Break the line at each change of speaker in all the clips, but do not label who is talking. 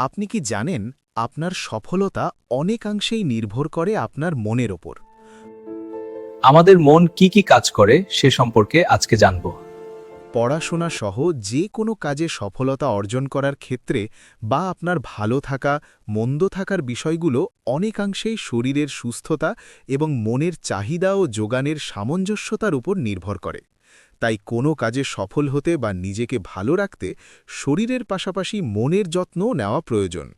আপনি কি জানেন আপনার সফলতা অনেকাংশেই নির্ভর করে আপনার মনের ওপর।
আমাদের মন কি কি কাজ করে সে সম্পর্কে আজকে জানব।
পড়াশোনা সহ যে কোনো কাজে সফলতা অর্জন করার ক্ষেত্রে বা আপনার ভালো থাকা মন্দ থাকার বিষয়গুলো অনেকাংশেই শরীরের সুস্থতা এবং মনের চাহিদা ও যোগানের সামঞ্জস্যতার উপর নির্ভর করে। তাই কোনো কাজে সফল হতে বা নিজেকে ভালো রাখতে শরীরের পাশাপাশি মনের যত্নও নেওয়া প্রয়োজন।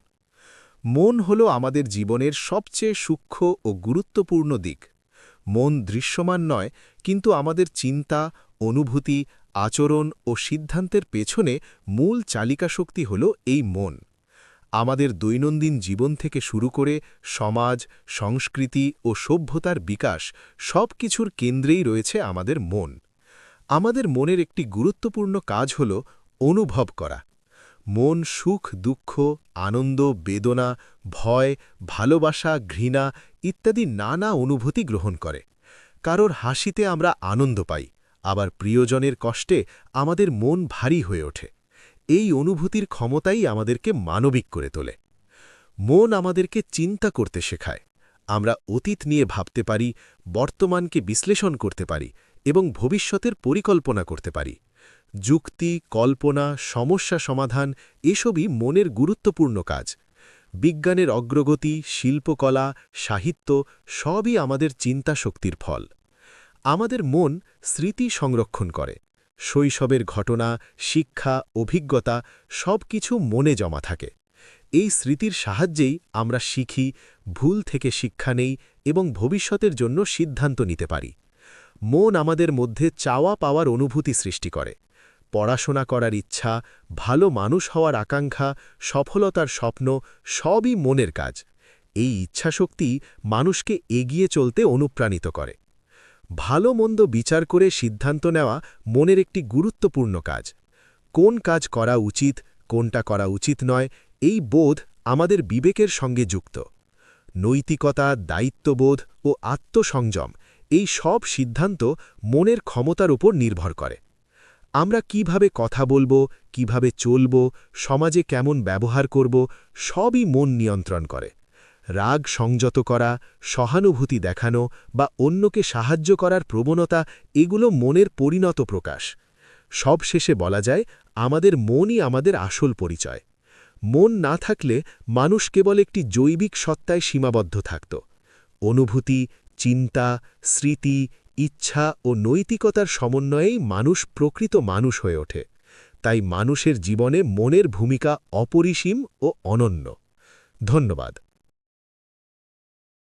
মন হল আমাদের জীবনের সবচেয়ে সূক্ষ্ম ও গুরুত্বপূর্ণ দিক। মন দৃশ্যমান নয়, কিন্তু আমাদের চিন্তা, অনুভূতি, আচরণ ও সিদ্ধান্তের পেছনে মূল চালিকা শক্তি হল এই মন। আমাদের দৈনন্দিন জীবন থেকে শুরু করে সমাজ, সংস্কৃতি ও সভ্যতার বিকাশ সব কিছুর কেন্দ্রেই রয়েছে আমাদের মন। আমাদের মনের একটি গুরুত্বপূর্ণ কাজ হল অনুভব করা। মন সুখ, দুঃখ, আনন্দ, বেদনা, ভয়, ভালোবাসা, ঘৃণা ইত্যাদি নানা অনুভূতি গ্রহণ করে। কারোর হাসিতে আমরা আনন্দ পাই, আবার প্রিয়জনের কষ্টে আমাদের মন ভারী হয়ে ওঠে। এই অনুভূতির ক্ষমতাই আমাদেরকে মানবিক করে তোলে। মন আমাদেরকে চিন্তা করতে শেখায়। আমরা অতীত নিয়ে ভাবতে পারি, বর্তমানকে বিশ্লেষণ করতে পারি এবং ভবিষ্যতের পরিকল্পনা করতে পারি। যুক্তি, কল্পনা, সমস্যা সমাধান এসবই মনের গুরুত্বপূর্ণ কাজ। বিজ্ঞানের অগ্রগতি, শিল্পকলা, সাহিত্য সবই আমাদের চিন্তা শক্তির ফল। আমাদের মন স্মৃতি সংরক্ষণ করে। শৈশবের ঘটনা, শিক্ষা, অভিজ্ঞতা সব কিছু মনে জমা থাকে। এই স্মৃতির সাহায্যেই আমরা শিখি, ভুল থেকে শিক্ষা নেই এবং ভবিষ্যতের জন্য সিদ্ধান্ত নিতে পারি। মন আমাদের মধ্যে চাওয়া পাওয়ার অনুভূতি সৃষ্টি করে। পড়াশোনা করার ইচ্ছা, ভালো মানুষ হওয়ার আকাঙ্ক্ষা, সফলতার স্বপ্ন সবই মনের কাজ। এই ইচ্ছাশক্তি মানুষকে এগিয়ে চলতে অনুপ্রাণিত করে। ভালো মন্দ বিচার করে সিদ্ধান্ত নেওয়া মনের একটি গুরুত্বপূর্ণ কাজ। কোন কাজ করা উচিত, কোনটা করা উচিত নয়, এই বোধ আমাদের বিবেকের সঙ্গে যুক্ত। নৈতিকতা, দায়িত্ববোধ ও আত্মসংযম এই সব সিদ্ধান্ত মনের ক্ষমতার উপর নির্ভর করে। আমরা কিভাবে কথা বলবো, কিভাবে চলব, সমাজে কেমন ব্যবহার করব, সবই মন নিয়ন্ত্রণ করে। রাগ সংযত করা, সহানুভূতি দেখানো বা অন্যকে সাহায্য করার প্রবণতা এগুলো মনের পরিণত প্রকাশ। সবশেষে বলা যায়, আমাদের মনই আমাদের আসল পরিচয়। মন না থাকলে মানুষ কেবল একটি জৈবিক সত্তায় সীমাবদ্ধ থাকত। অনুভূতি, চিন্তা, স্মৃতি, ইচ্ছা ও নৈতিকতার সমন্বয়েই মানুষ প্রকৃত মানুষ হয়ে ওঠে। তাই মানুষের জীবনে মনের ভূমিকা অপরিসীম ও অনন্য। ধন্যবাদ।